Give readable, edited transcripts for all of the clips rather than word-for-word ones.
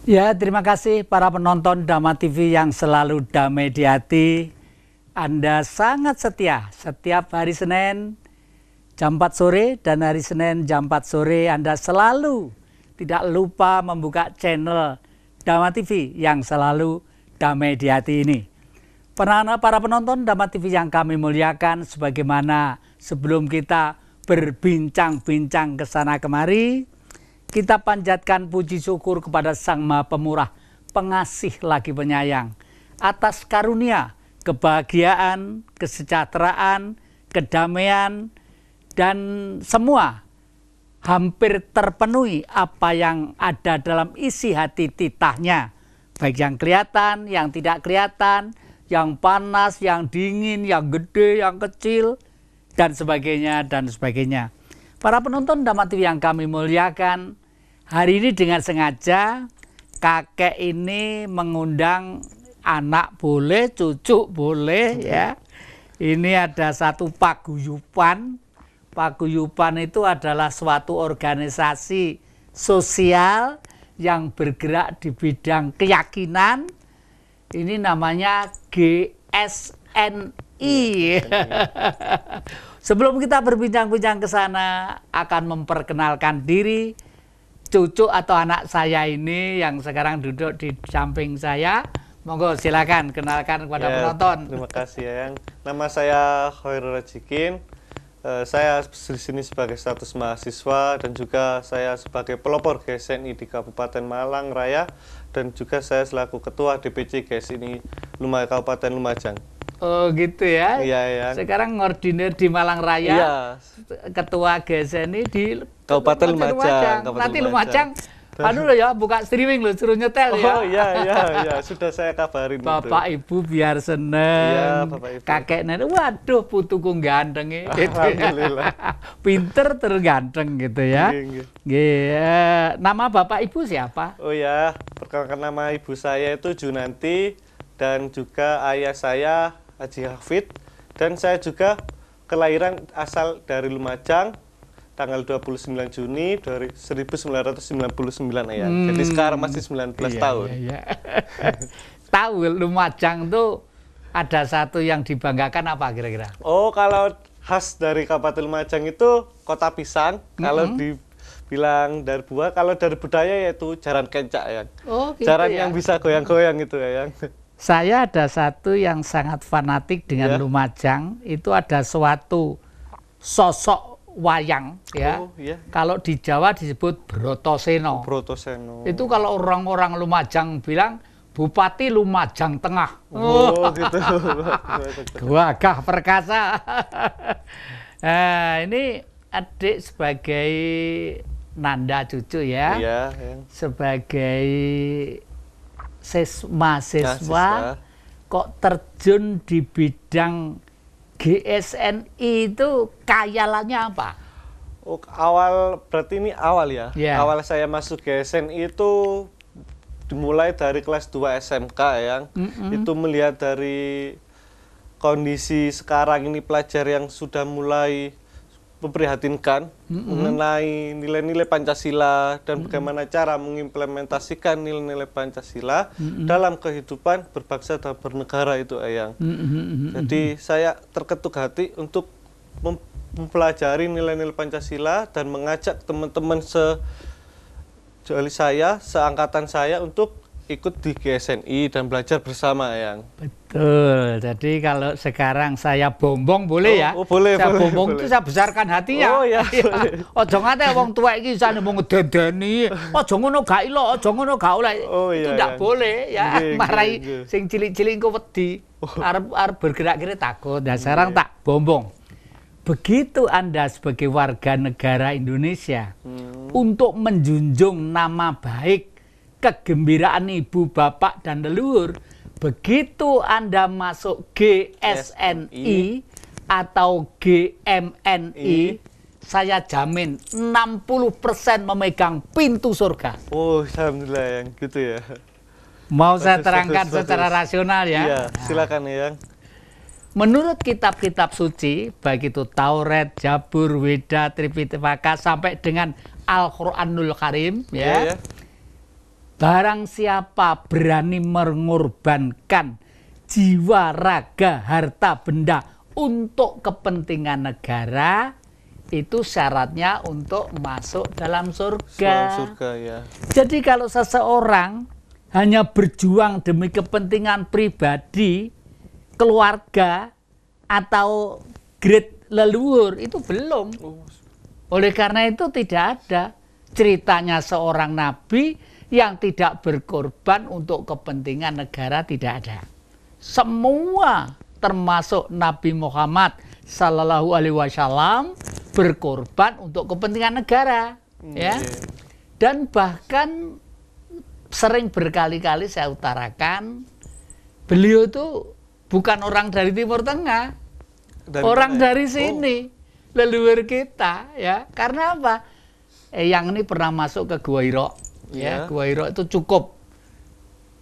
Ya, terima kasih para penonton Dhamma TV yang selalu damai di hati. Anda sangat setia. Setiap hari Senin jam 4 sore dan hari Senin jam 4 sore Anda selalu tidak lupa membuka channel Dhamma TV yang selalu damai di hati ini. Para penonton Dhamma TV yang kami muliakan, sebagaimana sebelum kita berbincang-bincang ke sana kemari, kita panjatkan puji syukur kepada Sang Maha Pemurah, pengasih lagi penyayang, atas karunia, kebahagiaan, kesejahteraan, kedamaian, dan semua hampir terpenuhi apa yang ada dalam isi hati titahnya, baik yang kelihatan, yang tidak kelihatan, yang panas, yang dingin, yang gede, yang kecil, dan sebagainya, dan sebagainya. Para penonton Dhamma TV yang kami muliakan, hari ini dengan sengaja kakek ini mengundang anak boleh, cucu boleh ya. Ini ada satu paguyuban. Paguyuban itu adalah suatu organisasi sosial yang bergerak di bidang keyakinan. Ini namanya GSNI. Sebelum kita berbincang-bincang ke sana, akan memperkenalkan diri cucu atau anak saya ini yang sekarang duduk di samping saya. Monggo silakan kenalkan kepada penonton. Terima kasih Yang. Nama saya Khairul Rajikin. Saya di sini sebagai status mahasiswa dan juga saya sebagai pelopor GSNI di Kabupaten Malang Raya, dan juga saya selaku ketua DPC GSNI Kabupaten Lumajang. Oh gitu ya. Iya ya. Sekarang ngordinir di Malang Raya. Iya. Ketua GSNI di Kabupaten Lumajang. Nanti Lumajang anu loh ya, buka streaming loh, suruh nyetel ya. Oh iya, sudah saya kabarin. Bapak itu. Ibu biar seneng. Iya, Bapak Ibu. Kakek nenek, waduh putuku ganteng gitu. Alhamdulillah. Pinter terganteng gitu ya. Nama Bapak Ibu siapa? Oh ya, perkenalkan, nama ibu saya itu Junanti, dan juga ayah saya Haji Hafid, dan saya juga kelahiran asal dari Lumajang tanggal 29 Juni 1999 ya. Jadi sekarang masih 19 tahun. Iya. Tahu Lumajang tuh ada satu yang dibanggakan apa kira-kira? Oh, kalau khas dari Kabupaten Lumajang itu kota pisang. Kalau dibilang dari buah, kalau dari budaya yaitu jaran kencak ya. Oh, gitu jaran ya? yang bisa goyang-goyang itu ya. Saya ada satu yang sangat fanatik dengan Lumajang. Itu ada suatu sosok wayang ya. Oh, iya. Kalau di Jawa disebut Brotoseno. Brotoseno. Itu kalau orang-orang Lumajang bilang Bupati Lumajang Tengah. Oh, gitu. Gagah perkasa. Nah, ini adik sebagai nanda cucu ya. Iya. Sebagai mahasiswa kok terjun di bidang GSNI itu kayalannya apa? Oh, berarti ini awal ya? Yeah. Awal saya masuk GSNI itu dimulai dari kelas 2 SMK ya. Itu melihat dari kondisi sekarang ini pelajar yang sudah mulai memprihatinkan mengenai nilai-nilai Pancasila dan bagaimana cara mengimplementasikan nilai-nilai Pancasila dalam kehidupan berbangsa dan bernegara itu Ayang. Jadi saya terketuk hati untuk mempelajari nilai-nilai Pancasila dan mengajak teman-teman seangkatan saya untuk ikut di GSNI dan belajar bersama Ayang. Betul. Jadi kalau sekarang saya bombong boleh ya? Oh, boleh. Saya boleh, bombong itu saya besarkan hatinya. Oh iya. Ojo ngate wong tuwek iki jane mau ngedendeni. Ojo ngono gak ilo, ojo ngono gak oleh. Oh, iya, itu ndak boleh ya. Marai sing cilik-cilik engko wedi. Arep bergerak kira takut. Nah, sekarang tak bombong. Begitu Anda sebagai warga negara Indonesia untuk menjunjung nama baik, kegembiraan ibu, bapak, dan leluhur, begitu Anda masuk GSNI atau GMNI, saya jamin 60% memegang pintu surga. Oh, alhamdulillah yang gitu ya. Mau saya terangkan secara rasional ya? Iya, silakan ya. Menurut kitab-kitab suci, baik itu Taurat, Zabur, Weda, Tripitaka, sampai dengan Al-Quranul Karim, ya. Barang siapa berani mengorbankan jiwa, raga, harta, benda untuk kepentingan negara, itu syaratnya untuk masuk dalam surga. Surga, ya. Jadi kalau seseorang hanya berjuang demi kepentingan pribadi, keluarga, atau grade leluhur, itu belum. Oleh karena itu tidak ada ceritanya seorang nabi yang tidak berkorban untuk kepentingan negara, tidak ada. Semua termasuk Nabi Muhammad Sallallahu Alaihi Wasallam berkorban untuk kepentingan negara, ya. Dan bahkan sering berkali-kali saya utarakan, beliau itu bukan orang dari Timur Tengah, orang dari sini, leluhur kita, ya. Karena apa? Yang ini pernah masuk ke Gua Hira, ya. Gua Hira itu cukup.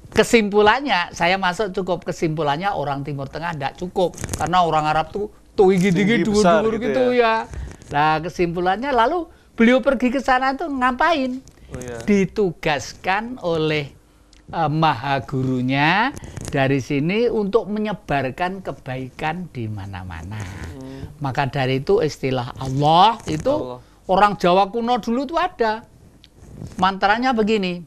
Kesimpulannya, saya masuk cukup. Kesimpulannya orang Timur Tengah tidak cukup, karena orang Arab tuh tinggi-tinggi, dur-dur gitu, ya. Nah, kesimpulannya lalu beliau pergi ke sana tuh ngapain? Ditugaskan oleh maha gurunya dari sini untuk menyebarkan kebaikan di mana-mana. Maka dari itu istilah Allah itu orang Jawa kuno dulu tuh ada. Mantranya begini.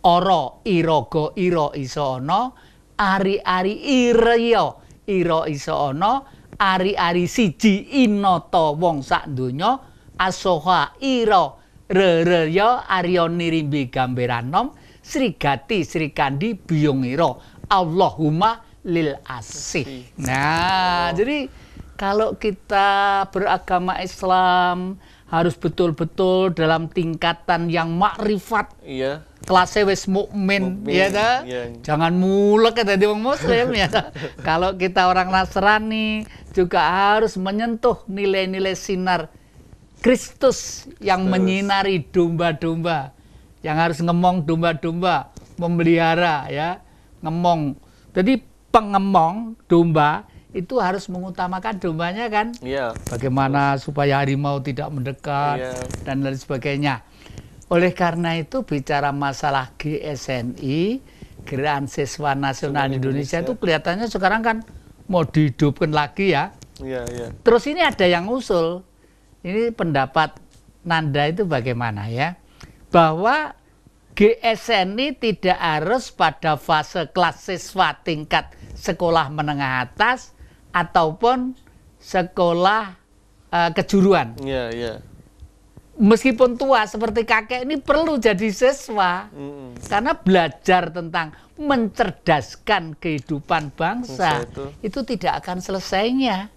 Oro irogo iro iso ono, ari-ari iryo iro iso ono, ari-ari siji inoto wong sak donya, asoha iro re-reyo aryo nirimbi gamberanom, srigati srikandi biyongiro, Allahumma lil asih. Nah, jadi kalau kita beragama Islam harus betul-betul dalam tingkatan yang makrifat. Iya. Kelasnya wis mukmin, ya ta? Iya. Jangan mulek ya tadi wong muslim, ya ta? Kalau kita orang Nasrani juga harus menyentuh nilai-nilai sinar Kristus yang menyinari domba-domba, yang harus ngemong domba-domba, memelihara, ya, ngemong. Jadi pengemong domba itu harus mengutamakan dombanya, kan? Iya. Bagaimana supaya harimau tidak mendekat, dan lain sebagainya. Oleh karena itu bicara masalah GSNI, Gerakan Siswa Nasional Indonesia, itu kelihatannya sekarang kan mau dihidupkan lagi, ya. Iya, iya. Terus ini ada yang usul. Ini pendapat Nanda itu bagaimana, ya? Bahwa GSNI tidak harus pada fase kelas siswa tingkat sekolah menengah atas ataupun sekolah kejuruan. Iya, iya. Meskipun tua seperti kakek ini perlu jadi siswa, karena belajar tentang mencerdaskan kehidupan bangsa itu tidak akan selesainya.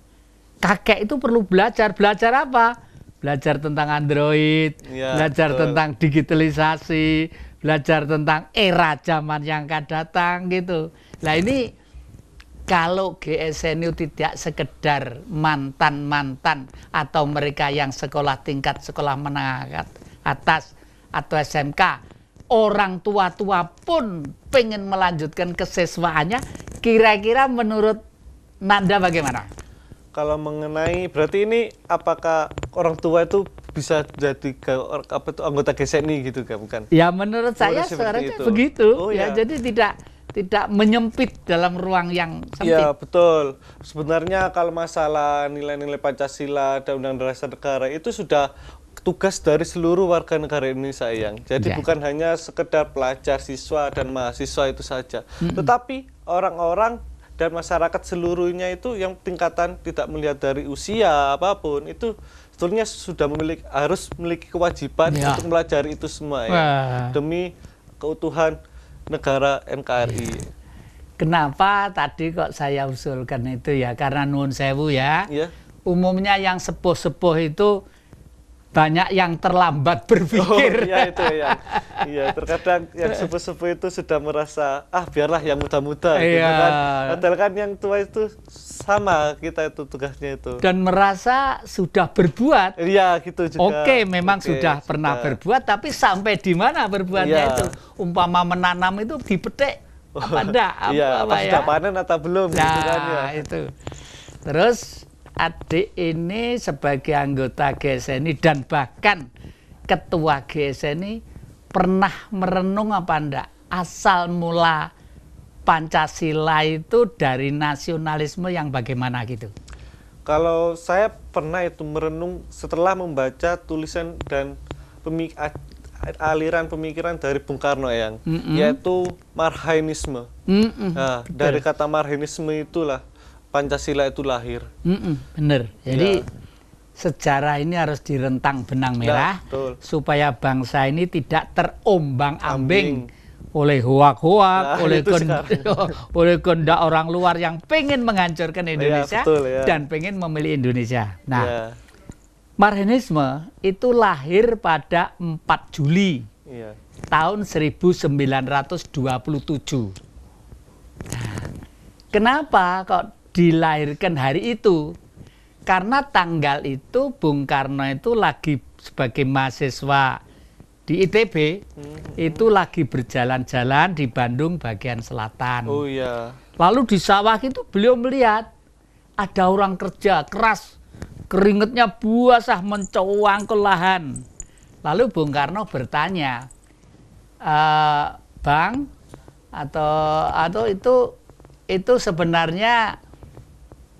Kakek itu perlu belajar. Belajar apa? Belajar tentang Android, belajar tentang digitalisasi, belajar tentang era zaman yang akan datang, gitu. Nah, ini kalau GSNU tidak sekedar mantan-mantan atau mereka yang sekolah tingkat sekolah menengah atas atau SMK, orang tua-tua pun pengen melanjutkan kesiswaannya, kira-kira menurut Nanda bagaimana? Kalau mengenai, berarti ini apakah orang tua itu bisa jadi anggota GSNI gitu kan, bukan? Ya, menurut saya sebenarnya begitu. Ya, jadi tidak menyempit dalam ruang yang sempit. Iya, betul. Sebenarnya kalau masalah nilai-nilai Pancasila dan Undang-Undang Dasar Negara itu sudah tugas dari seluruh warga negara Indonesia, yang. Jadi bukan hanya sekedar pelajar, siswa dan mahasiswa itu saja. Tetapi orang-orang dan masyarakat seluruhnya itu yang tingkatan tidak melihat dari usia apapun, itu sebetulnya sudah harus memiliki kewajiban untuk mempelajari itu semua, ya. Demi keutuhan negara NKRI. Kenapa tadi kok saya usulkan itu, ya? Karena nuwun sewu, ya. Umumnya yang sepuh-sepuh itu banyak yang terlambat berpikir. Iya, itu ya. Iya, terkadang yang sepuh-sepuh itu sudah merasa, biarlah yang muda-muda, gitu kan. Padahal kan yang tua itu sama kita itu tugasnya itu. Dan merasa sudah berbuat. Iya, gitu juga. Oke, memang sudah pernah berbuat, tapi sampai di mana berbuatnya itu? Umpama menanam itu dipetik apa enggak? Apa sudah panen atau belum? Nah, gitu kan, ya. Itu. Terus adik ini sebagai anggota GSNI dan bahkan ketua GSNI pernah merenung apa enggak asal mula Pancasila itu dari nasionalisme yang bagaimana gitu? Kalau saya pernah itu merenung setelah membaca tulisan dan aliran pemikiran dari Bung Karno yang yaitu Marhainisme. Nah, dari kata Marhainisme itulah Pancasila itu lahir. Bener. Jadi sejarah ini harus direntang benang merah supaya bangsa ini tidak terombang-ambing oleh hoak-hoak, oleh kehendak orang luar yang pengen menghancurkan Indonesia dan pengen memilih Indonesia. Nah, Marhainisme itu lahir pada 4 Juli tahun 1927. Nah, kenapa kok dilahirkan hari itu? Karena tanggal itu Bung Karno itu lagi sebagai mahasiswa di ITB, itu lagi berjalan-jalan di Bandung bagian selatan. Oh iya. Lalu di sawah itu beliau melihat ada orang kerja keras, keringetnya basah mencuang ke lahan. Lalu Bung Karno bertanya, Bang, atau itu sebenarnya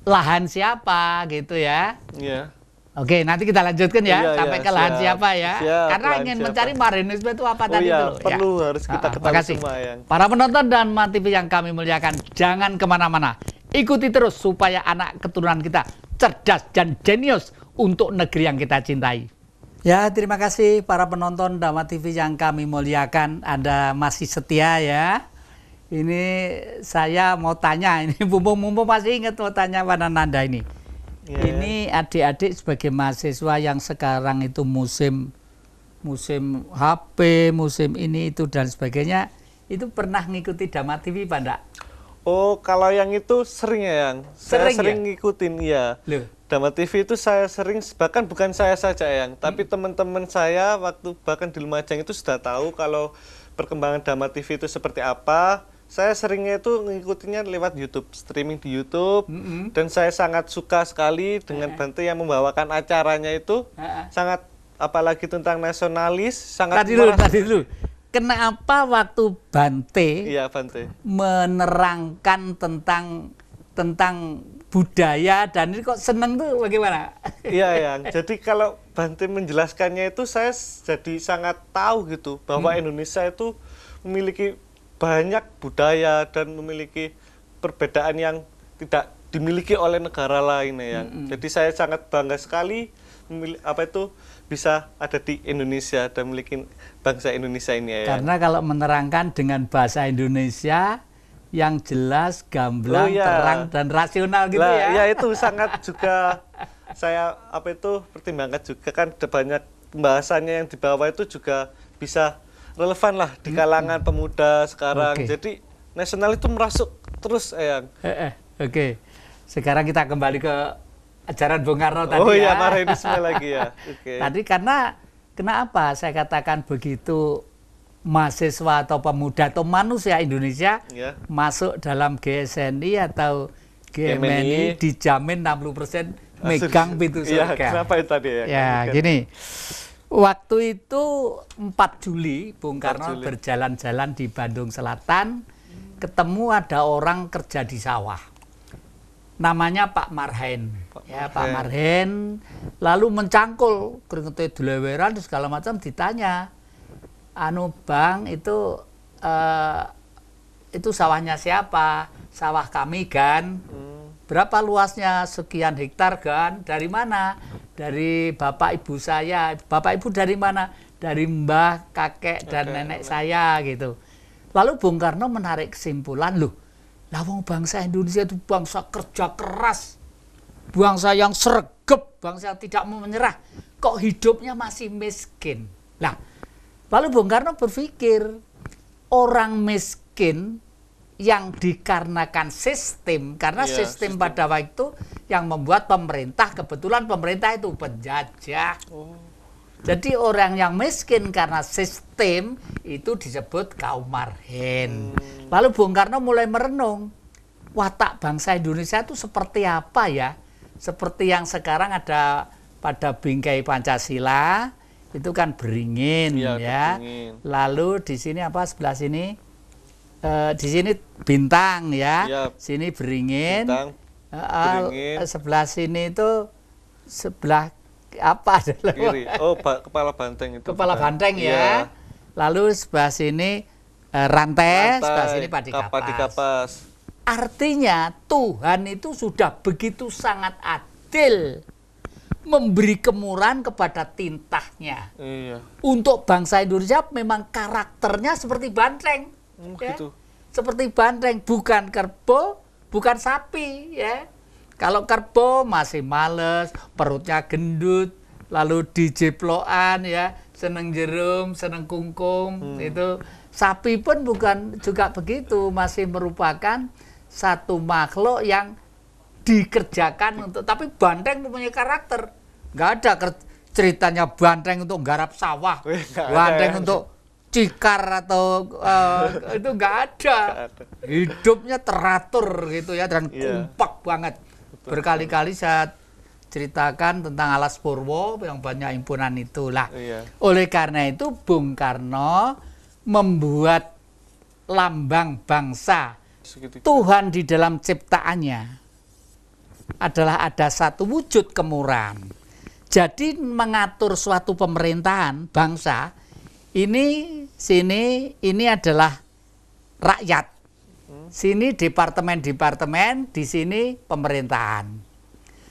lahan siapa gitu ya? Iya. Oke, nanti kita lanjutkan ya sampai ke lahan siapa ya. Karena ingin mencari Marhainisme itu apa tadi itu loh. Perlu harus kita ketahui semua yang. Para penonton dan TV yang kami muliakan, jangan kemana-mana. Ikuti terus supaya anak keturunan kita cerdas dan jenius untuk negeri yang kita cintai. Ya, terima kasih para penonton Dhamma TV yang kami muliakan. Anda masih setia ya. Ini saya mau tanya, ini mumpung masih ingat mau tanya pada Nanda ini. Ini adik-adik sebagai mahasiswa yang sekarang itu musim HP, musim ini itu dan sebagainya, itu pernah ngikuti Dhamma TV Pak enggak? Oh, kalau yang itu sering ya yang. Saya sering ngikutin ya. Dhamma TV itu saya sering, bahkan bukan saya saja yang, tapi teman-teman saya waktu bahkan di Lumajang itu sudah tahu kalau perkembangan Dhamma TV itu seperti apa. Saya seringnya itu ngikutinya lewat YouTube, streaming di YouTube, dan saya sangat suka sekali dengan Bante yang membawakan acaranya itu, sangat, apalagi tentang nasionalis, sangat. Tadi dulu. Kenapa waktu Bante menerangkan tentang budaya dan ini kok seneng tuh bagaimana? Iya yang. Jadi kalau Bante menjelaskannya itu saya jadi sangat tahu gitu bahwa Indonesia itu memiliki banyak budaya dan memiliki perbedaan yang tidak dimiliki oleh negara lain ya. Jadi saya sangat bangga sekali bisa ada di Indonesia dan memiliki bangsa Indonesia ini ya. Karena kalau menerangkan dengan bahasa Indonesia yang jelas, gamblang, terang dan rasional gitu ya. Ya itu sangat juga saya pertimbangkan juga kan banyak pembahasannya yang di bawah itu juga bisa relevan lah di kalangan pemuda sekarang. Jadi nasional itu merasuk terus Eyang. Oke. Sekarang kita kembali ke ajaran Bung Karno tadi Oh iya, Marhainisme lagi ya. Tadi kenapa saya katakan begitu mahasiswa atau pemuda atau manusia Indonesia masuk dalam GSNI atau GMNI dijamin 60% megang pintu surga. Kenapa itu tadi ya? Ya, gini. Waktu itu 4 Juli Bung Karno berjalan-jalan di Bandung Selatan, ketemu ada orang kerja di sawah. Namanya Pak Marhen. Pak Marhen lalu mencangkul keringetnya dileweran segala macam, ditanya, Bang, itu sawahnya siapa? Sawah kami kan. Berapa luasnya? Sekian hektar kan. Dari mana? Dari bapak ibu saya. Bapak ibu dari mana? Dari mbah, kakek, dan nenek saya gitu. Lalu Bung Karno menarik kesimpulan, wong bangsa Indonesia itu bangsa kerja keras, bangsa yang sregep, bangsa yang tidak mau menyerah, kok hidupnya masih miskin. Lalu Bung Karno berpikir, orang miskin yang dikarenakan sistem, karena sistem pada waktu itu yang membuat pemerintah, kebetulan pemerintah itu penjajah. Jadi orang yang miskin karena sistem itu disebut kaum marhen. Lalu Bung Karno mulai merenung, watak bangsa Indonesia itu seperti apa ya? Seperti yang sekarang ada pada bingkai Pancasila, itu kan beringin ya. Beringin. Lalu di sini apa sebelah sini? Di sini bintang ya. Sini beringin. Bintang, beringin. Sebelah sini itu sebelah apa adalah kiri. Oh, kepala banteng itu. Kepala banteng ya. Lalu sebelah sini rantai, sebelah sini padi kapas. Artinya Tuhan itu sudah begitu sangat adil memberi kemurahan kepada tintahnya. Iya. Untuk bangsa Indonesia memang karakternya seperti banteng. Gitu. Seperti banteng, bukan kerbau, bukan sapi ya. Kalau kerbau masih males, perutnya gendut, lalu dijeplokan ya, seneng jerum, seneng kungkum, itu. Sapi pun bukan juga begitu, masih merupakan satu makhluk yang dikerjakan untuk, tapi banteng mempunyai karakter. Nggak ada ceritanya banteng untuk garap sawah, banteng untuk cikar atau itu nggak ada. Hidupnya teratur gitu ya, dan kompak banget. Berkali-kali saya ceritakan tentang Alas Purwo yang banyak himpunan itulah. Oleh karena itu Bung Karno membuat lambang bangsa Tuhan di dalam ciptaannya adalah ada satu wujud kemurahan. Jadi mengatur suatu pemerintahan bangsa ini adalah rakyat. Sini departemen-departemen, di sini pemerintahan.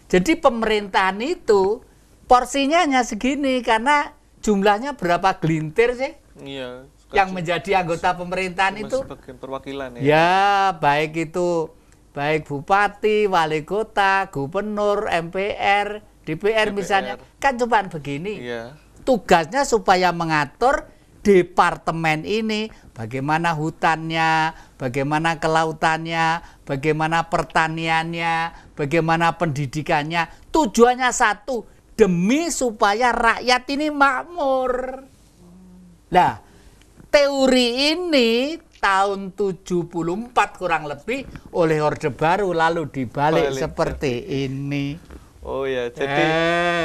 Jadi pemerintahan itu porsinya hanya segini karena jumlahnya berapa gelintir sih? Iya. Yang menjadi anggota pemerintahan itu sebagai perwakilan ya, baik itu bupati, wali kota, gubernur, MPR, DPR misalnya, kan cuma begini. Tugasnya supaya mengatur departemen ini, bagaimana hutannya, bagaimana kelautannya, bagaimana pertaniannya, bagaimana pendidikannya. Tujuannya satu, demi supaya rakyat ini makmur. Nah, teori ini tahun 74 kurang lebih oleh Orde Baru lalu dibalik seperti ini. Oh ya, jadi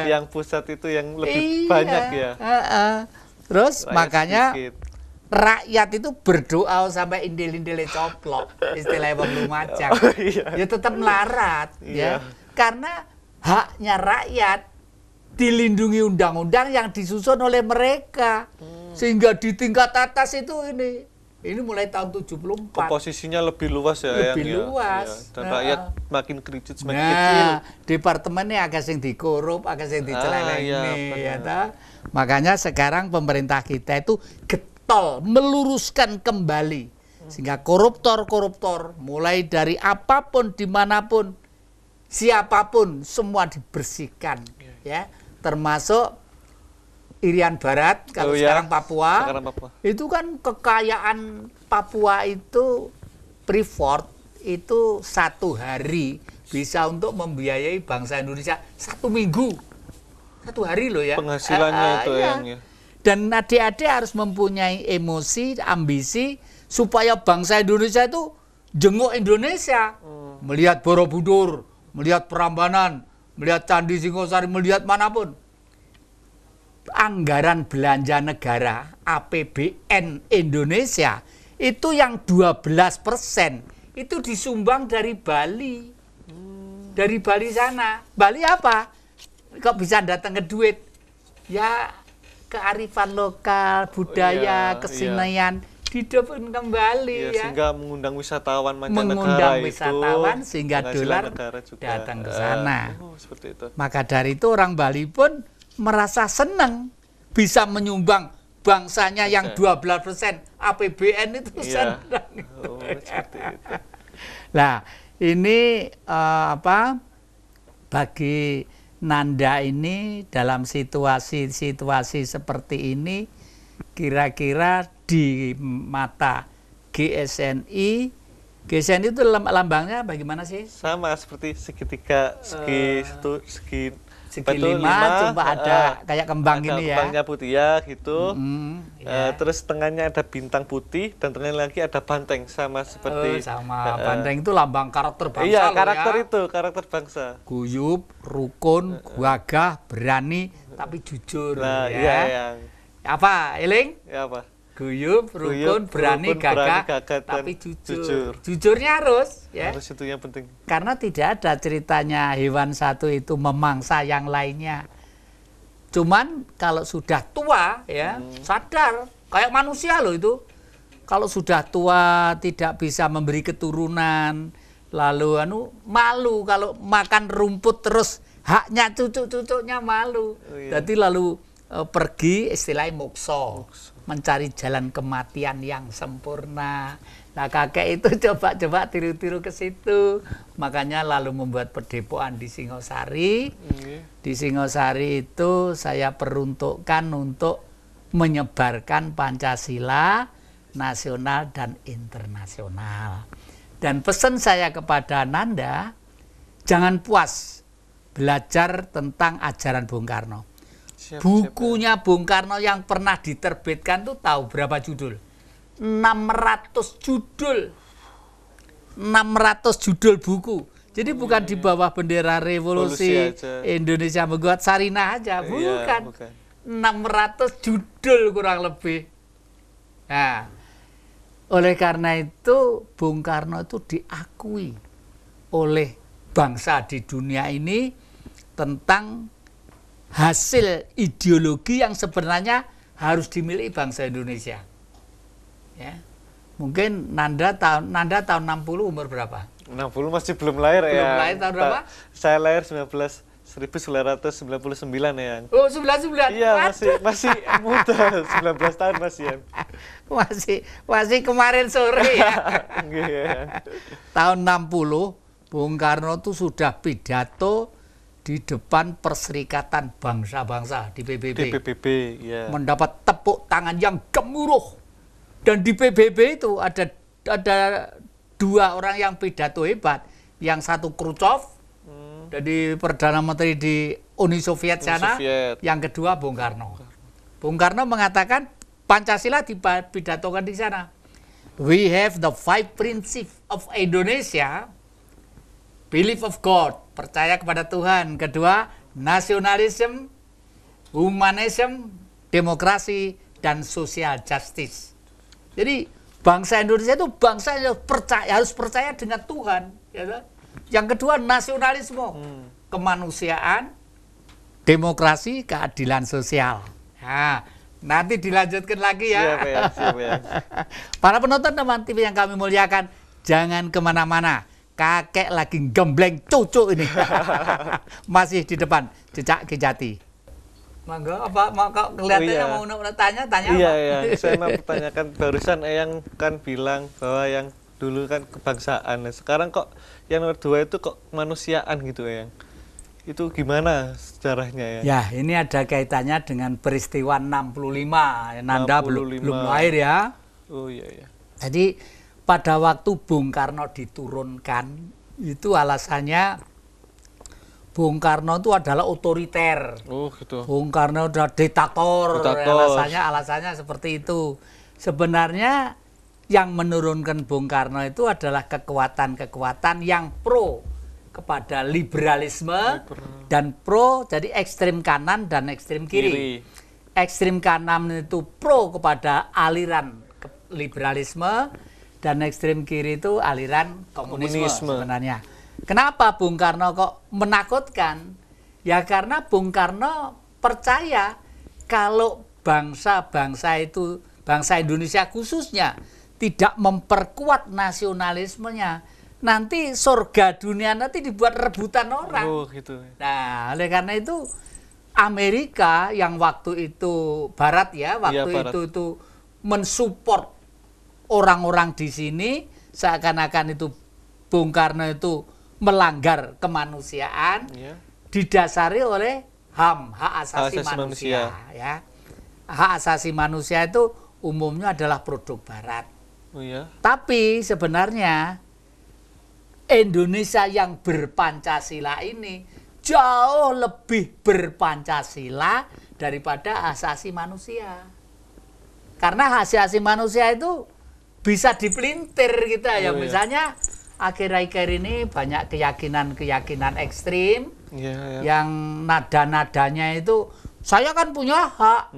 yang pusat itu yang lebih banyak ya. Terus rakyat makanya sedikit. Rakyat itu berdoa sampai indil-indilnya coplok, istilahnya Bang Lumajang. Ya tetap melarat ya. Karena haknya rakyat dilindungi undang-undang yang disusun oleh mereka. Sehingga di tingkat atas itu ini mulai tahun 74. Komposisinya lebih luas ya. Lebih luas. Dan rakyat makin kericut, semakin kecil. Departemennya agak sing dikorup, agak sing diceleleng ya. Makanya sekarang pemerintah kita itu getol meluruskan kembali. Sehingga koruptor-koruptor mulai dari apapun, dimanapun, siapapun, semua dibersihkan. Ya, termasuk Irian Barat, kalau sekarang Papua, itu kan kekayaan Papua itu Freeport itu 1 hari bisa untuk membiayai bangsa Indonesia 1 minggu. 1 hari loh ya. Penghasilannya itu ya. Dan adik-adik harus mempunyai emosi, ambisi supaya bangsa Indonesia itu jenguk Indonesia. Melihat Borobudur, melihat Prambanan, melihat Candi Singosari, melihat manapun. Anggaran belanja negara APBN Indonesia itu yang 12% itu disumbang dari Bali. Dari Bali sana. Bali apa? Kok bisa datang ke duit? Ya kearifan lokal, budaya, kesenian dihidupkan kembali ya. Sehingga mengundang wisatawan mancanegara. Mengundang wisatawan sehingga dolar datang ke sana. Seperti itu. Maka dari itu orang Bali pun merasa senang bisa menyumbang bangsanya yang 12% APBN itu senang. Seperti itu. Nah, ini bagi Nanda ini dalam situasi seperti ini kira-kira di mata GSNI itu lambangnya bagaimana sih? Sama seperti segitiga, segi 5 coba ada kayak kembang ini ya. Kembangnya putih ya gitu. Terus tengahnya ada bintang putih dan tengahnya lagi ada banteng sama seperti. Banteng itu lambang karakter bangsa. Iya, karakter itu, karakter bangsa. Guyup, rukun, gagah, berani, tapi jujur. Nah, ya. iya. Apa, Eling? Ya apa? Guyup, rukun, berani, gagah, tapi jujur. Jujurnya harus, ya. Harus, itu yang penting. Karena tidak ada ceritanya hewan satu itu memangsa yang lainnya. Cuman kalau sudah tua, ya, sadar, kayak manusia loh itu. Kalau sudah tua tidak bisa memberi keturunan, lalu malu kalau makan rumput terus haknya cucu-cucunya malu. Oh, iya. Jadi lalu pergi istilahnya mokso, mencari jalan kematian yang sempurna. Nah, kakek itu coba-coba tiru-tiru ke situ. Makanya lalu membuat pedepokan di Singosari. Di Singosari itu saya peruntukkan untuk menyebarkan Pancasila nasional dan internasional. Dan pesan saya kepada Nanda, jangan puas belajar tentang ajaran Bung Karno. Bukunya Bung Karno yang pernah diterbitkan tuh tahu berapa judul? 600 judul. 600 judul buku. Jadi bukan di bawah bendera revolusi Indonesia membuat Sarinah aja, bukan. 600 judul kurang lebih. Nah, oleh karena itu Bung Karno itu diakui oleh bangsa di dunia ini tentang hasil ideologi yang sebenarnya harus dimiliki bangsa Indonesia. Ya. Mungkin Nanda tahun 60 umur berapa? 60 masih belum lahir ya. Belum lahir tahun berapa? Saya lahir 1999 ya. Oh, 99. Iya, masih muda, 19 tahun masih ya. Masih kemarin sore ya. Yeah. Tahun 60 Bung Karno tuh sudah pidato di depan Perserikatan Bangsa-Bangsa di PBB. Di PBB, ya. Mendapat tepuk tangan yang gemuruh. Dan di PBB itu ada dua orang yang pidato hebat. Yang satu Khrushchev, jadi Perdana Menteri di Uni Soviet sana. Yang kedua Bung Karno. Bung Karno mengatakan Pancasila dipidatokan di sana. We have the 5 principles of Indonesia. Belief of God, percaya kepada Tuhan. Kedua, nasionalisme, humanisme, demokrasi, dan social justice. Jadi bangsa Indonesia itu bangsa yang harus percaya dengan Tuhan. Ya. Yang kedua, nasionalisme, kemanusiaan, demokrasi, keadilan sosial. Nah, nanti dilanjutkan lagi ya. Siap ya. Para penonton teman TV yang kami muliakan, jangan kemana-mana. Kakek lagi gembleng cucu ini. Masih di depan Jejak Kejati. Mangga, apa mau kelihatannya mau tanya iya, apa? Iya, saya mau pertanyakan barusan Eyang kan bilang bahwa yang dulu kan kebangsaan. Sekarang kok yang nomor 2 itu kok kemanusiaan gitu Eyang. Itu gimana sejarahnya ya? Ya, ini ada kaitannya dengan peristiwa 65. Nanda 65. belum lahir ya. Oh iya. Jadi pada waktu Bung Karno diturunkan, itu alasannya Bung Karno itu adalah otoriter. Oh gitu. Bung Karno udah diktator. Alasannya seperti itu. Sebenarnya yang menurunkan Bung Karno itu adalah kekuatan-kekuatan yang pro kepada liberalisme dan pro, jadi ekstrem kanan dan ekstrem kiri. Ekstrem kanan itu pro kepada aliran liberalisme, dan ekstrem kiri itu aliran komunisme sebenarnya. Kenapa Bung Karno kok menakutkan? Ya karena Bung Karno percaya kalau bangsa-bangsa itu, bangsa Indonesia khususnya, tidak memperkuat nasionalismenya, nanti surga dunia nanti dibuat rebutan orang. Oh gitu. Nah, oleh karena itu Amerika yang waktu itu Barat ya, Barat. itu mensupport orang-orang di sini, seakan-akan itu Bung Karno itu melanggar kemanusiaan, didasari oleh HAM, hak asasi manusia. Ya. Hak asasi manusia itu umumnya adalah produk Barat. Oh, iya. Tapi sebenarnya Indonesia yang berpancasila ini jauh lebih berpancasila daripada hak asasi manusia. Karena hak asasi manusia itu bisa dipelintir kita ya. Misalnya akhir-akhir ini banyak keyakinan-keyakinan ekstrim yang nada-nadanya itu Saya kan punya hak,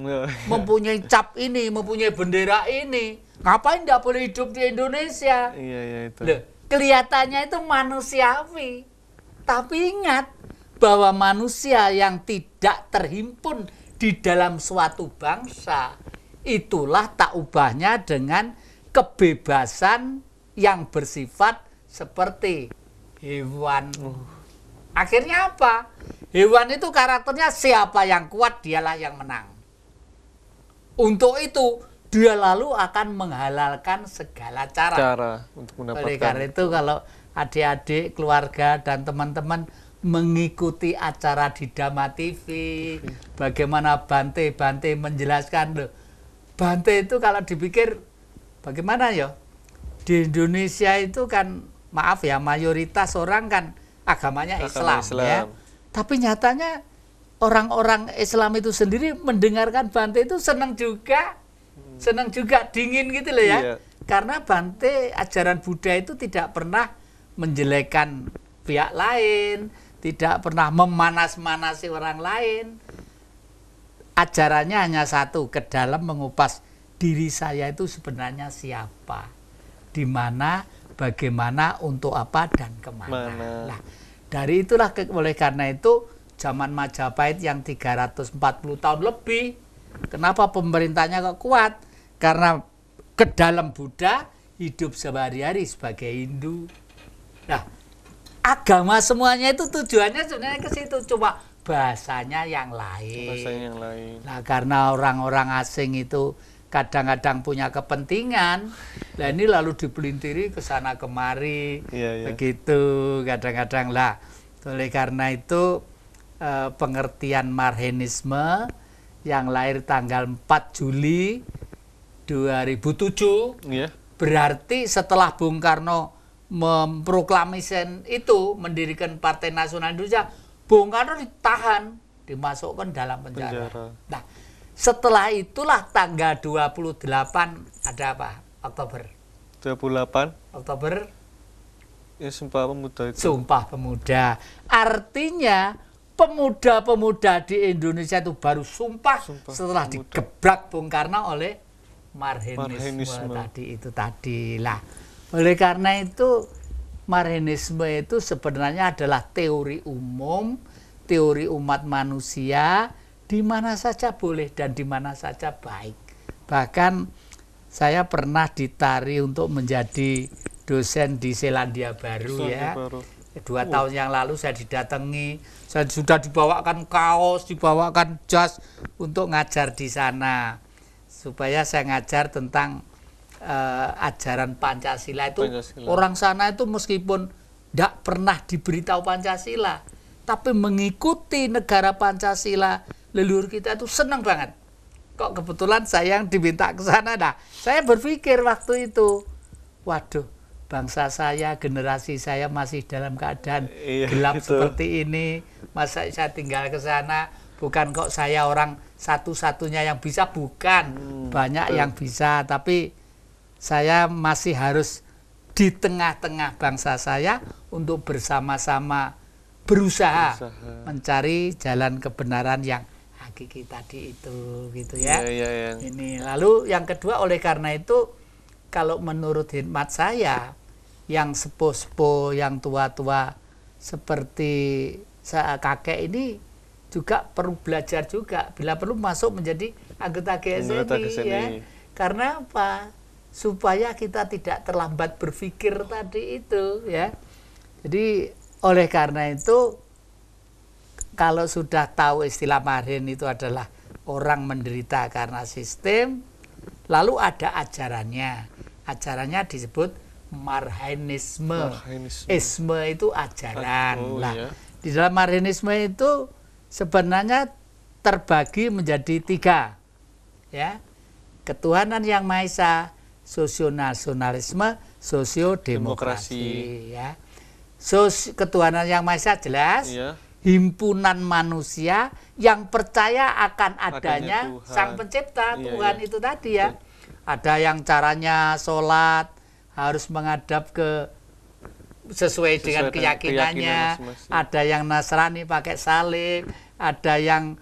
mempunyai cap ini, mempunyai bendera ini. Ngapain nggak boleh hidup di Indonesia? Iya itu. Loh, kelihatannya itu manusiawi. Tapi ingat bahwa manusia yang tidak terhimpun di dalam suatu bangsa, itulah tak ubahnya dengan kebebasan yang bersifat seperti hewan. Akhirnya apa? Hewan itu karakternya siapa yang kuat dialah yang menang. Untuk itu dia lalu akan menghalalkan segala cara untuk mendapatkan. Oleh karena itu kalau adik-adik, keluarga dan teman-teman mengikuti acara di Dhamma TV, bagaimana Bante menjelaskan loh. Bante itu kalau dipikir bagaimana ya? Di Indonesia itu kan maaf ya mayoritas orang kan agamanya Islam. Ya. Tapi nyatanya orang-orang Islam itu sendiri mendengarkan Bante itu senang juga dingin gitu loh ya. Iya. Karena Bante ajaran Buddha itu tidak pernah menjelekkan pihak lain, tidak pernah memanas-manasi orang lain. Ajarannya hanya satu, ke dalam mengupas diri saya itu sebenarnya siapa, di mana, bagaimana, untuk apa dan kemana. Nah, dari itulah oleh karena itu zaman Majapahit yang 340 tahun lebih, kenapa pemerintahnya kok kuat? Karena ke dalam Buddha hidup sehari-hari sebagai Hindu. Nah, agama semuanya itu tujuannya sebenarnya ke situ, cuma bahasanya yang lain. Nah, karena orang-orang asing itu kadang-kadang punya kepentingan, nah ini lalu dipelintiri ke sana kemari, begitu kadang-kadang lah. Oleh karena itu pengertian Marhenisme yang lahir tanggal 4 Juli 2007, berarti setelah Bung Karno memproklamasikan itu, mendirikan Partai Nasional Indonesia, Bung Karno ditahan, dimasukkan dalam penjara. Nah, setelah itulah tanggal 28 ada apa? Oktober. 28 Oktober. Ya, Sumpah Pemuda itu. Sumpah Pemuda. Artinya pemuda-pemuda di Indonesia itu baru sumpah setelah digebrak Bung Karno oleh Marhenisme tadi lah. Oleh karena itu Marhenisme itu sebenarnya adalah teori umum, teori umat manusia, di mana saja boleh dan di mana saja baik. Bahkan saya pernah ditari untuk menjadi dosen di Selandia Baru ya. 2 tahun yang lalu saya didatangi, saya sudah dibawakan kaos, dibawakan jas untuk ngajar di sana. Supaya saya ngajar tentang ajaran Pancasila itu. Orang sana itu meskipun tidak pernah diberitahu Pancasila, tapi mengikuti negara Pancasila, leluhur kita itu senang banget. Kok kebetulan saya yang diminta ke sana. Nah, saya berpikir waktu itu, waduh, bangsa saya, generasi saya masih dalam keadaan gelap seperti ini, masa saya tinggal ke sana. Bukan kok saya orang satu-satunya yang bisa, bukan. Banyak yang bisa, tapi saya masih harus di tengah-tengah bangsa saya untuk bersama-sama berusaha mencari jalan kebenaran yang hakiki tadi itu, gitu ya. Ini lalu yang kedua, oleh karena itu kalau menurut hikmat saya, yang sepuh-sepuh, yang tua-tua seperti kakek ini juga perlu belajar juga, bila perlu masuk menjadi anggota GSNI ya. Karena apa? Supaya kita tidak terlambat berpikir tadi itu ya. Jadi oleh karena itu kalau sudah tahu istilah Marhen itu adalah orang menderita karena sistem, lalu ada ajarannya. Ajarannya disebut Marhenisme. Isme itu ajaran. Di dalam Marhenisme itu sebenarnya terbagi menjadi 3 ya. Ketuhanan yang Maha Esa, sosionasionalisme, sosiodemokrasi ya. Ketuhanan yang Maha Esa jelas himpunan manusia yang percaya akan adanya Sang Pencipta, Tuhan itu tadi ya. Ada yang caranya sholat harus menghadap ke sesuai dengan keyakinannya, ada yang Nasrani pakai salib, ada yang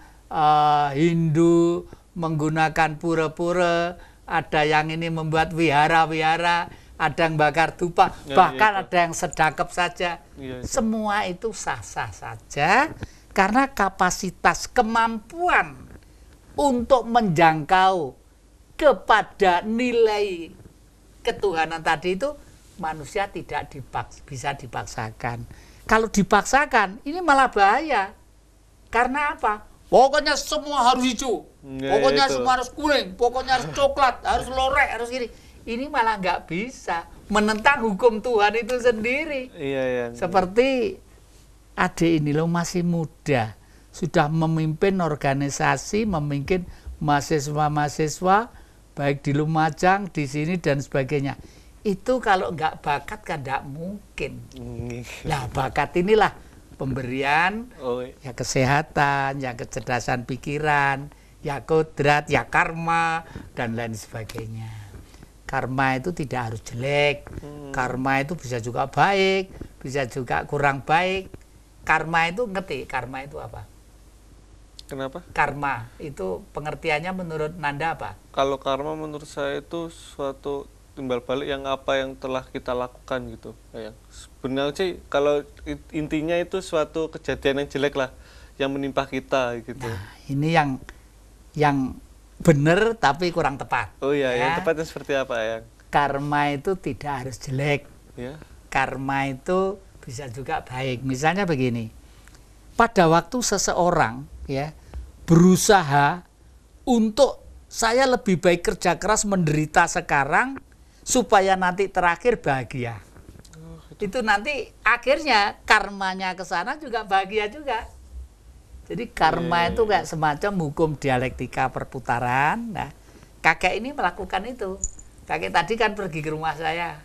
Hindu menggunakan pura-pura, ada yang ini membuat wihara-wihara, ada yang bakar dupa, bahkan ada yang sedekap saja. Semua itu sah-sah saja karena kapasitas kemampuan untuk menjangkau kepada nilai ketuhanan tadi itu manusia tidak bisa dipaksakan. Kalau dipaksakan ini malah bahaya. Karena apa? Pokoknya semua harus hijau, pokoknya semua harus kuning, pokoknya harus coklat, harus lorek, harus gini. Ini malah nggak bisa, menentang hukum Tuhan itu sendiri. Seperti adik ini loh, masih muda, sudah memimpin organisasi, memimpin mahasiswa-mahasiswa, baik di Lumajang, di sini dan sebagainya. Itu kalau nggak bakat kan nggak mungkin. Nah, bakat inilah pemberian, ya kesehatan, ya kecerdasan pikiran, ya kodrat, ya karma, dan lain sebagainya. Karma itu tidak harus jelek, karma itu bisa juga baik, bisa juga kurang baik. Karma itu ngerti, karma itu apa? Kenapa? Karma itu pengertiannya menurut Nanda apa? Kalau karma menurut saya itu suatu timbal balik yang apa yang telah kita lakukan gitu. Sebenarnya sih kalau intinya itu suatu kejadian yang jelek lah yang menimpa kita gitu. Nah, ini yang benar tapi kurang tepat. Oh iya, ya. Yang tepatnya seperti apa ya? Karma itu tidak harus jelek. Ya. Karma itu bisa juga baik. Misalnya begini. Pada waktu seseorang ya berusaha untuk saya lebih baik kerja keras menderita sekarang supaya nanti terakhir bahagia. Itu nanti akhirnya karmanya ke sana juga bahagia juga. Jadi karma itu kayak semacam hukum dialektika perputaran. Nah, kakek ini melakukan itu. Kakek tadi kan pergi ke rumah saya.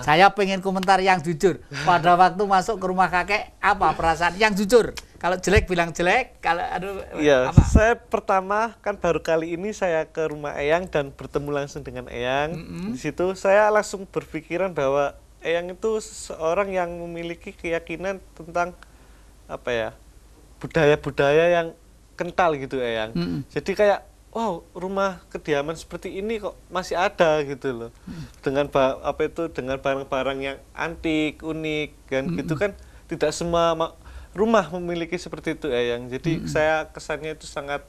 Saya pengen komentar yang jujur. Pada waktu masuk ke rumah kakek, apa perasaan yang jujur? Kalau jelek bilang jelek, kalau apa? Saya pertama kan baru kali ini saya ke rumah Eyang dan bertemu langsung dengan Eyang. Di situ saya langsung berpikiran bahwa Eyang itu seorang yang memiliki keyakinan tentang apa ya? Budaya-budaya yang kental gitu, Eyang. Jadi kayak wow, rumah kediaman seperti ini kok masih ada gitu loh. Dengan dengan barang-barang yang antik, unik kan gitu kan tidak semua rumah memiliki seperti itu, Eyang. Jadi saya kesannya itu sangat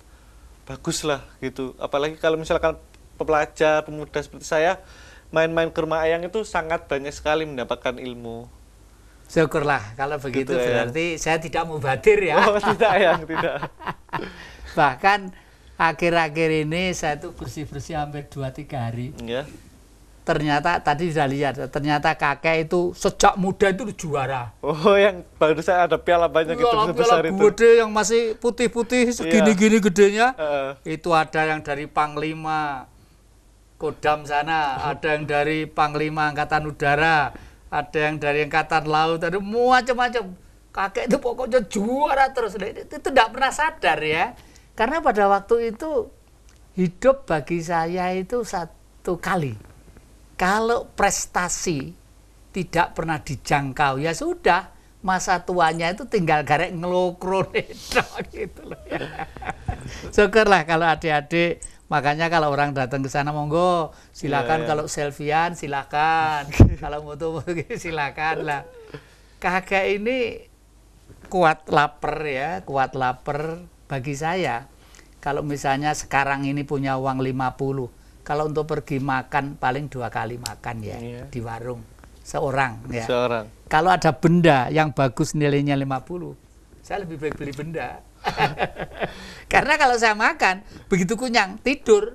bagus lah gitu. Apalagi kalau misalkan pelajar, pemuda seperti saya main-main ke rumah Eyang itu sangat banyak sekali mendapatkan ilmu. Syukurlah kalau begitu gitu, berarti saya tidak mubadir ya. Oh, tidak, Eyang, tidak. Bahkan akhir-akhir ini saya tuh bersih-bersih hampir 2-3 hari. Ya. Ternyata tadi sudah lihat, ternyata kakek itu sejak muda itu juara. Oh, yang baru saya ada piala banyak itu besar itu. Gede yang masih putih-putih segini-gini gedenya. Itu ada yang dari Panglima Kodam sana, ada yang dari Panglima Angkatan Udara, ada yang dari Angkatan Laut, ada macam-macam. Kakek itu pokoknya juara terus. Itu tidak pernah sadar ya. Karena pada waktu itu hidup bagi saya itu satu kali. Kalau prestasi tidak pernah dijangkau, ya sudah, masa tuanya itu tinggal garek ngelokro gitu loh ya. Syukurlah kalau adik-adik, makanya kalau orang datang ke sana monggo, silakan kalau selfiean silakan, kalau foto silakan lah. Kakek ini kuat lapar ya, kuat lapar bagi saya. Kalau misalnya sekarang ini punya uang 50, kalau untuk pergi makan paling 2 kali makan ya di warung seorang ya. Kalau ada benda yang bagus nilainya 50, saya lebih baik beli benda. Karena kalau saya makan begitu kunyang tidur.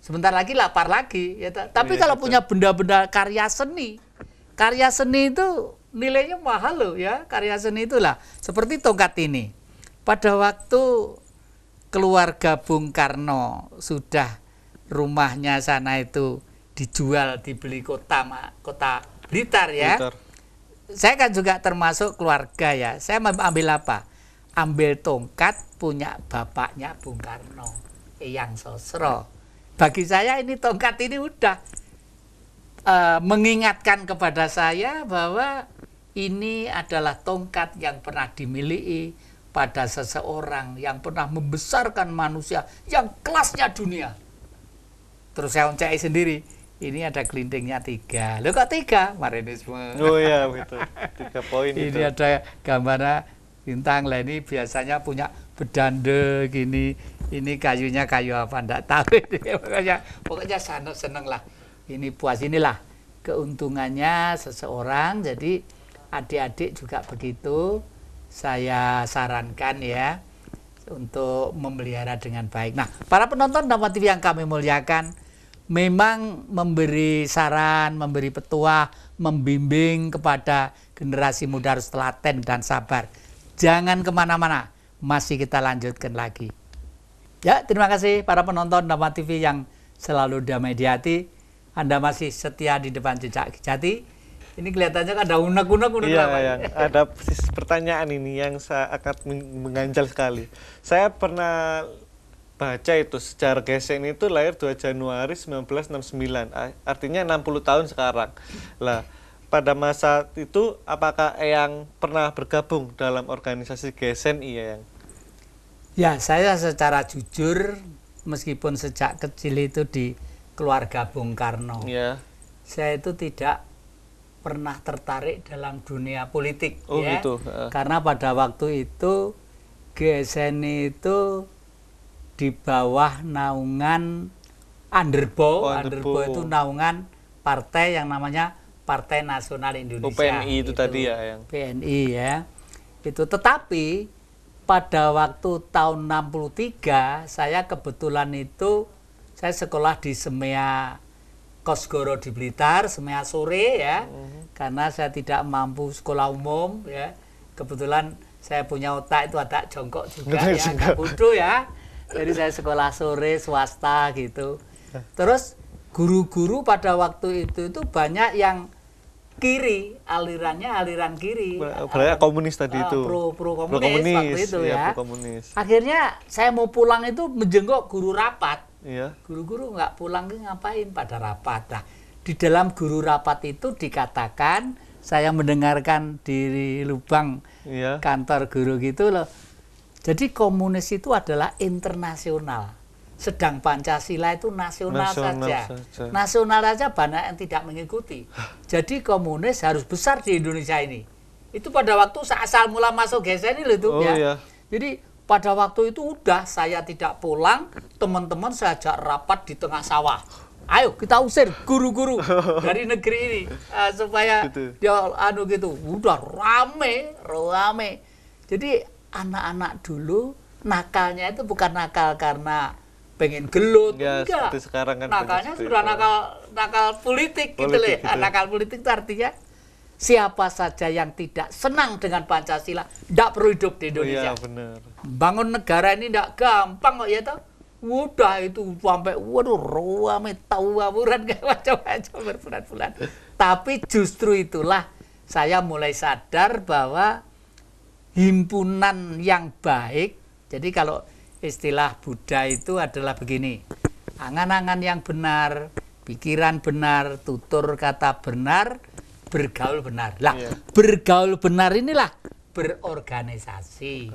Sebentar lagi lapar lagi ya. Tapi kalau punya benda-benda karya seni itu nilainya mahal loh ya. Karya seni itulah seperti tongkat ini. Pada waktu keluarga Bung Karno sudah rumahnya sana itu dijual, dibeli kota Blitar ya. Saya kan juga termasuk keluarga ya. Saya ambil apa? Ambil tongkat punya bapaknya Bung Karno, Eyang Sosro. Bagi saya ini tongkat ini udah mengingatkan kepada saya bahwa ini adalah tongkat yang pernah dimiliki, pada seseorang yang pernah membesarkan manusia yang kelasnya dunia. Terus saya oncai sendiri, ini ada kelintingnya 3. Loh kok 3? Marinisme. Oh iya, betul. 3 poin itu. Ini ada gambarnya bintang lah, ini biasanya punya bedande gini. Ini kayunya kayu apa enggak tahu. Pokoknya seneng lah. Ini puas, inilah keuntungannya seseorang. Jadi adik-adik juga begitu. Saya sarankan ya untuk memelihara dengan baik. Nah, para penonton Dhamma TV yang kami muliakan, memang memberi saran, memberi petuah, membimbing kepada generasi muda harus telaten dan sabar. Jangan kemana-mana, masih kita lanjutkan lagi. Ya, terima kasih para penonton Dhamma TV yang selalu damai di hati. Anda masih setia di depan Jejak Jati. Ini kelihatannya kan ada unek-unek. Iya, ada pertanyaan ini yang sangat mengganjal sekali. Saya pernah baca itu sejarah GSN itu lahir 2 Januari 1969, artinya 60 tahun sekarang. Lah, pada masa itu apakah Eyang pernah bergabung dalam organisasi GSNI, Eyang? Ya, saya secara jujur meskipun sejak kecil itu di keluarga Bung Karno, ya, saya itu tidak pernah tertarik dalam dunia politik. Oh, ya, gitu. Karena pada waktu itu GSNI itu di bawah naungan Underbo. Underbo itu naungan partai yang namanya Partai Nasional Indonesia. PNI itu tadi ya, yang PNI ya. Itu tetapi pada waktu tahun 63 saya kebetulan itu saya sekolah di Semea Kosgoro di Blitar, Semea sore ya. Karena saya tidak mampu sekolah umum ya. Kebetulan saya punya otak itu ada jongkok juga ya, agak bodoh ya. Jadi saya sekolah sore swasta gitu. Terus guru-guru pada waktu itu banyak yang kiri, alirannya aliran kiri. Berarti komunis tadi itu. Pro komunis waktu itu ya. Komunis. Akhirnya saya mau pulang itu menjenguk guru rapat. Iya. Guru-guru nggak pulang ngapain pada rapat. Nah, di dalam guru rapat itu dikatakan, saya mendengarkan di lubang kantor guru gitu loh. Jadi komunis itu adalah internasional. Sedang Pancasila itu nasional saja. Nasional saja banyak yang tidak mengikuti. Jadi komunis harus besar di Indonesia ini. Itu pada waktu asal mula masuk GSNI loh itu. Oh, ya. Jadi pada waktu itu udah saya tidak pulang, teman-teman saya ajak rapat di tengah sawah. Ayo kita usir guru-guru dari negeri ini supaya dia gitu. Udah rame. Jadi anak-anak dulu nakalnya itu bukan nakal karena pengen gelut, enggak. Sekarang kan nakalnya sudah nakal politik gitu loh. Nakal politik itu artinya siapa saja yang tidak senang dengan Pancasila tidak perlu hidup di Indonesia. Oh, iya, benar. Bangun negara ini tidak gampang kok ya toh. Udah itu sampai rame tawuran macam-macam berbulan-bulan. Tapi justru itulah saya mulai sadar bahwa himpunan yang baik. Jadi kalau istilah Buddha itu adalah begini. Angan-angan yang benar, pikiran benar, tutur kata benar, bergaul benar. Lah, bergaul benar inilah berorganisasi.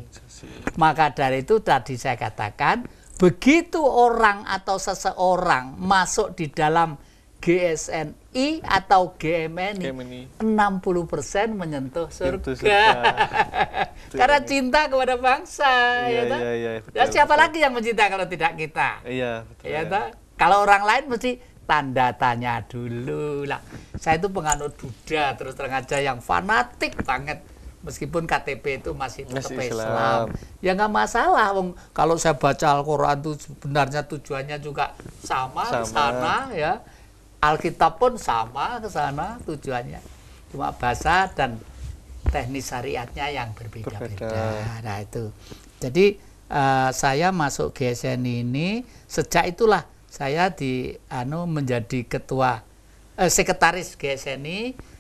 Maka dari itu tadi saya katakan, begitu orang atau seseorang masuk di dalam GSNI atau GMNI, 60% menyentuh surga. Karena cinta kepada bangsa. Dan siapa lagi yang mencinta kalau tidak kita? Iya, betul. Ya. Kalau orang lain mesti tanda tanya dulu lah. Saya itu penganut Buddha terus terang aja yang fanatik banget. Meskipun KTP itu masih tetap Islam. Ya nggak masalah. Kalau saya baca Al-Quran itu sebenarnya tujuannya juga sama. Ke sana ya. Alkitab pun sama ke sana tujuannya. Cuma bahasa dan teknis syariatnya yang berbeda-beda. Nah itu. Jadi saya masuk GSN ini sejak itulah saya menjadi ketua sekretaris GSNI.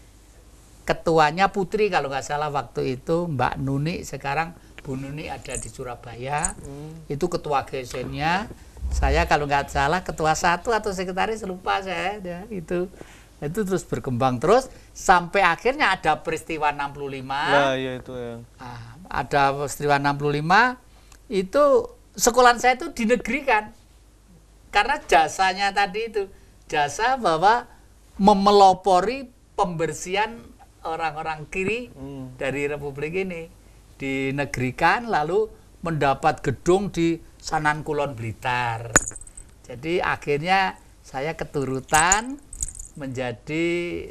Ketuanya Putri kalau nggak salah waktu itu Mbak Nuni, sekarang Bu Nuni ada di Surabaya. Itu ketua GSN-nya. Saya kalau nggak salah ketua 1 atau sekretaris lupa saya ya, itu. Itu terus berkembang terus sampai akhirnya ada peristiwa 65. Nah, ya itu ya. Ada peristiwa 65 itu sekolahan saya itu dinegrikan. Karena jasanya tadi itu, jasa bahwa memelopori pembersihan orang-orang kiri dari Republik ini. Dinegrikan lalu mendapat gedung di Sanan Kulon Blitar. Jadi akhirnya saya keturutan menjadi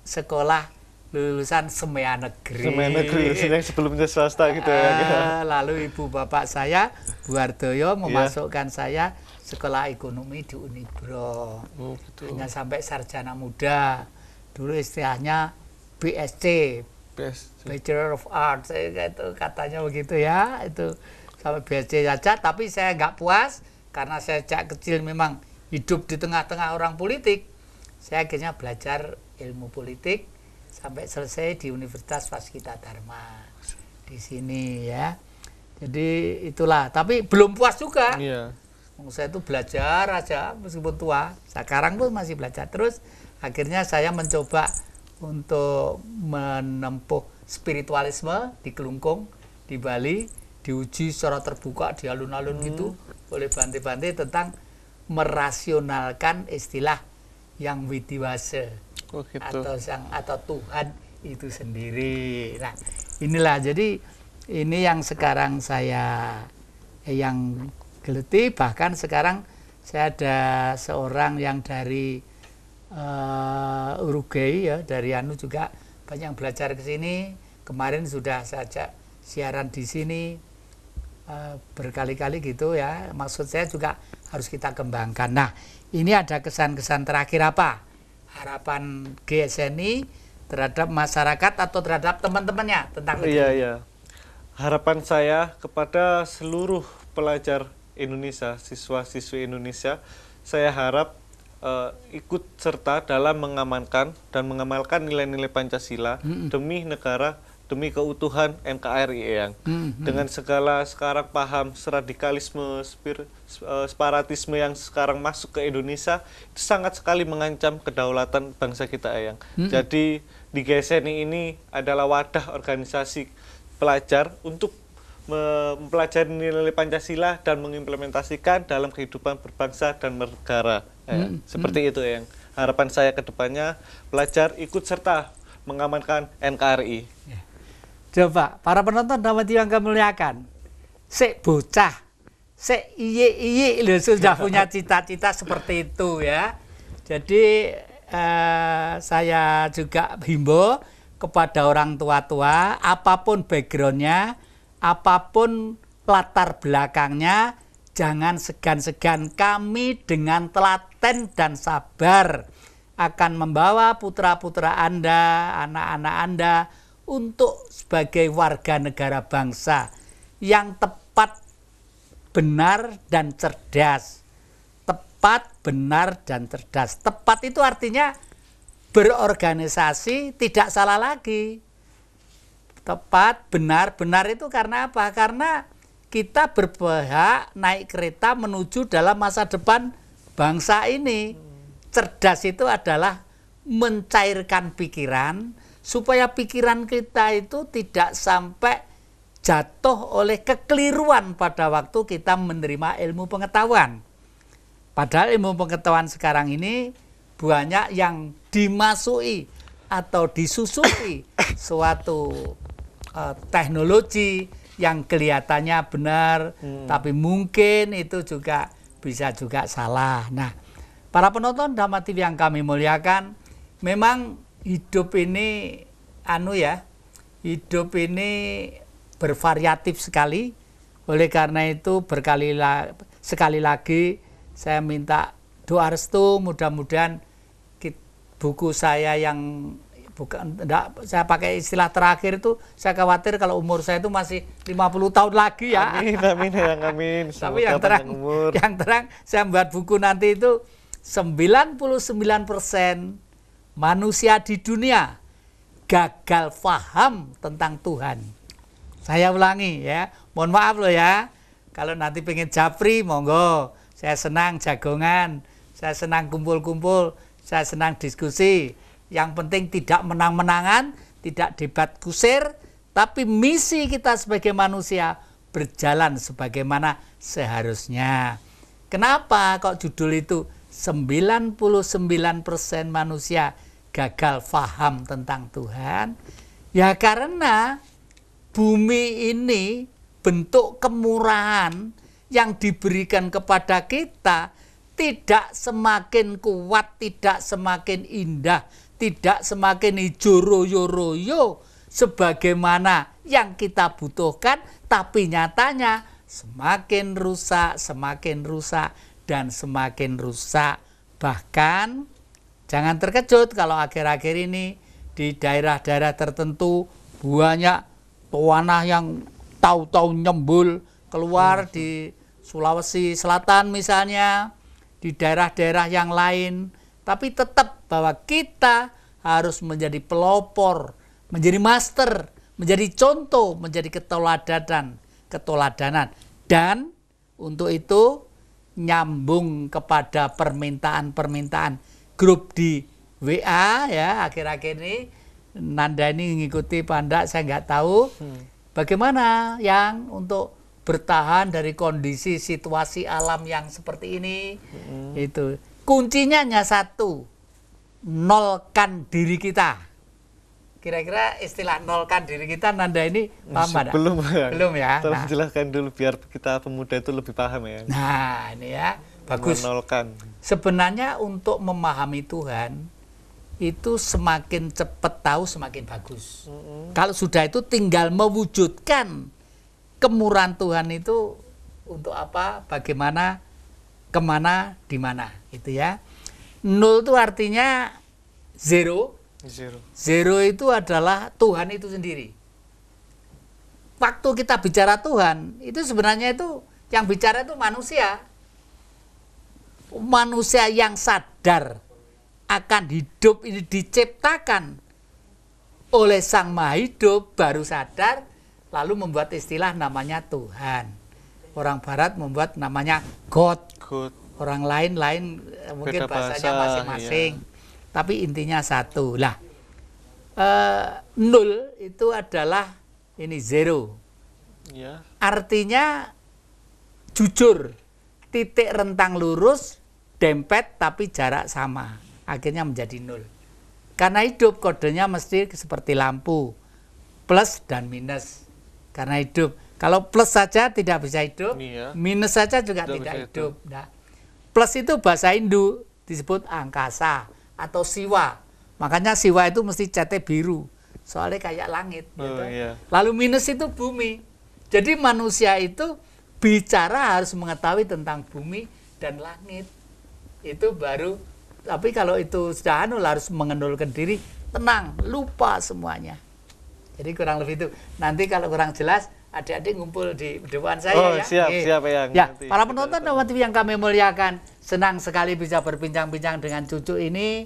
sekolah lulusan Semea Negeri. Semea Negeri yang sebelumnya swasta gitu ya. Lalu ibu bapak saya, Bu Hardoyo, memasukkan saya sekolah ekonomi di Unibro. Gitu. Hanya sampai sarjana muda. Dulu istilahnya BSc, Bachelor of Arts, itu katanya begitu ya. Itu sampai BSc saja, tapi saya nggak puas karena saya sejak kecil memang hidup di tengah-tengah orang politik. Saya akhirnya belajar ilmu politik sampai selesai di Universitas Waskita Dharma di sini ya. Jadi itulah, tapi belum puas juga. Iya. Saya itu belajar aja meskipun tua. Sekarang pun masih belajar terus. Akhirnya saya mencoba untuk menempuh spiritualisme di Kelungkung, di Bali, diuji secara terbuka di alun-alun gitu oleh Bante-Bante tentang merasionalkan istilah yang widiwase gitu. atau Tuhan itu sendiri. Nah, inilah jadi ini yang sekarang saya yang geluti. Bahkan sekarang saya ada seorang yang dari Uruguay ya, dari Anu juga banyak belajar ke sini. Kemarin sudah saja siaran di sini berkali-kali gitu ya. Maksud saya juga harus kita kembangkan. Nah, ini ada kesan-kesan terakhir apa? Harapan GSNI terhadap masyarakat atau terhadap teman-temannya tentang itu. Iya. Harapan saya kepada seluruh pelajar Indonesia, siswa-siswi Indonesia, saya harap ikut serta dalam mengamankan dan mengamalkan nilai-nilai Pancasila demi negara, demi keutuhan NKRI yang dengan segala sekarang paham radikalisme, separatisme yang sekarang masuk ke Indonesia itu sangat sekali mengancam kedaulatan bangsa kita yang. Jadi di GSNI ini adalah wadah organisasi pelajar untuk mempelajari nilai Pancasila dan mengimplementasikan dalam kehidupan berbangsa dan bernegara. Seperti itu yang harapan saya ke depannya, pelajar ikut serta mengamankan NKRI. Coba para penonton Dhamma TV yang kami muliakan, sek bocah, sek iye loh sudah punya cita-cita seperti itu ya. Jadi saya juga himbau kepada orang tua-tua, apapun backgroundnya, apapun latar belakangnya, jangan segan-segan. Kami dengan telaten dan sabar akan membawa putra-putra Anda, anak-anak Anda untuk sebagai warga negara bangsa yang tepat, benar, dan cerdas. Tepat, benar, dan cerdas. Tepat itu artinya berorganisasi, tidak salah lagi. Tepat, benar, benar itu karena apa? Karena kita berpihak naik kereta menuju dalam masa depan bangsa ini. Cerdas itu adalah mencairkan pikiran, supaya pikiran kita itu tidak sampai jatuh oleh kekeliruan pada waktu kita menerima ilmu pengetahuan. Padahal ilmu pengetahuan sekarang ini banyak yang dimasuki atau disusupi suatu teknologi yang kelihatannya benar, tapi mungkin itu juga bisa juga salah. Nah, para penonton Dhamma TV yang kami muliakan, memang hidup ini hidup ini bervariatif sekali. Oleh karena itu sekali lagi saya minta doa restu, mudah-mudahan buku saya yang saya pakai istilah terakhir itu, saya khawatir kalau umur saya itu masih 50 tahun lagi ya. Amin. Tapi yang terang saya membuat buku nanti itu 99% manusia di dunia gagal paham tentang Tuhan. Saya ulangi ya, mohon maaf loh ya. Kalau nanti pengen japri, monggo. Saya senang jagongan, saya senang kumpul-kumpul. saya senang diskusi. Yang penting tidak menang-menangan, tidak debat kusir, tapi misi kita sebagai manusia berjalan sebagaimana seharusnya. Kenapa kok judul itu 99% manusia gagal paham tentang Tuhan? Ya karena bumi ini bentuk kemurahan yang diberikan kepada kita tidak semakin kuat, tidak semakin indah, tidak semakin hijau royo-royo sebagaimana yang kita butuhkan, tapi nyatanya semakin rusak, dan semakin rusak. Bahkan jangan terkejut kalau akhir-akhir ini di daerah-daerah tertentu banyak tanah yang tahu-tahu nyembul keluar di Sulawesi Selatan misalnya, di daerah-daerah yang lain. Tapi tetap bahwa kita harus menjadi pelopor, menjadi master, menjadi contoh, menjadi keteladanan. Dan untuk itu nyambung kepada permintaan-permintaan grup di WA ya, akhir-akhir ini Nanda ini ngikuti Pandak, saya nggak tahu bagaimana yang untuk bertahan dari kondisi situasi alam yang seperti ini. Itu kuncinya hanya satu, nolkan diri kita. Kira-kira istilah nolkan diri kita Nanda ini paham ada? Belum ya. Tolong jelaskan dulu biar kita pemuda itu lebih paham ya. Nah ini ya, bagus. Menolkan. Sebenarnya untuk memahami Tuhan itu semakin cepat tahu semakin bagus. Kalau sudah itu tinggal mewujudkan kemurahan Tuhan itu untuk apa, bagaimana, kemana, di mana, itu ya. Nol itu artinya zero. Zero itu adalah Tuhan itu sendiri. Waktu kita bicara Tuhan, itu sebenarnya itu yang bicara itu manusia. Manusia yang sadar akan hidup ini diciptakan oleh Sang Maha Hidup, baru sadar, lalu membuat istilah namanya Tuhan. Orang Barat membuat namanya God. Orang lain mungkin bahasanya masing-masing. Iya. Tapi intinya satu lah. Nol itu adalah ini zero. Ya. Artinya jujur, titik rentang lurus, dempet tapi jarak sama. Akhirnya menjadi nol. Karena hidup kodenya mesti seperti lampu, plus dan minus. Karena hidup, kalau plus saja tidak bisa hidup, minus saja juga tidak hidup. Nah, plus itu bahasa Hindu disebut angkasa atau siwa. Makanya siwa itu mesti catnya biru, soalnya kayak langit. Gitu. Iya. Lalu minus itu bumi. Jadi manusia itu bicara harus mengetahui tentang bumi dan langit. Itu baru. Tapi kalau itu sudah harus mengendalikan diri, tenang, lupa semuanya. Jadi kurang lebih itu. Nanti kalau kurang jelas, adik-adik ngumpul di depan saya ya. Siap Eyang. Ya, para penonton Nova TV yang kami muliakan, senang sekali bisa berbincang-bincang dengan cucu ini.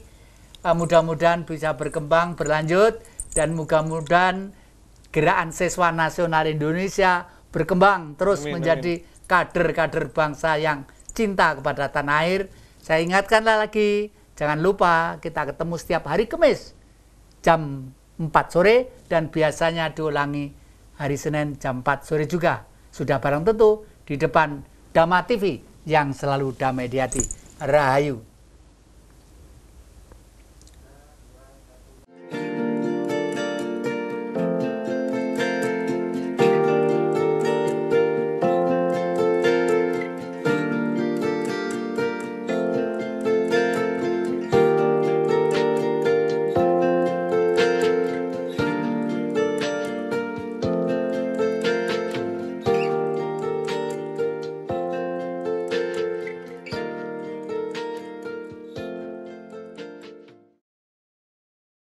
Mudah-mudahan bisa berkembang, berlanjut, dan mudah-mudahan Gerakan Siswa Nasional Indonesia berkembang terus menjadi kader-kader bangsa yang cinta kepada tanah air. Saya ingatkanlah lagi, jangan lupa kita ketemu setiap hari Kamis jam 4 sore dan biasanya diulangi hari Senin jam 4 sore juga. Sudah barang tentu di depan Dama TV yang selalu damai di hati. Rahayu.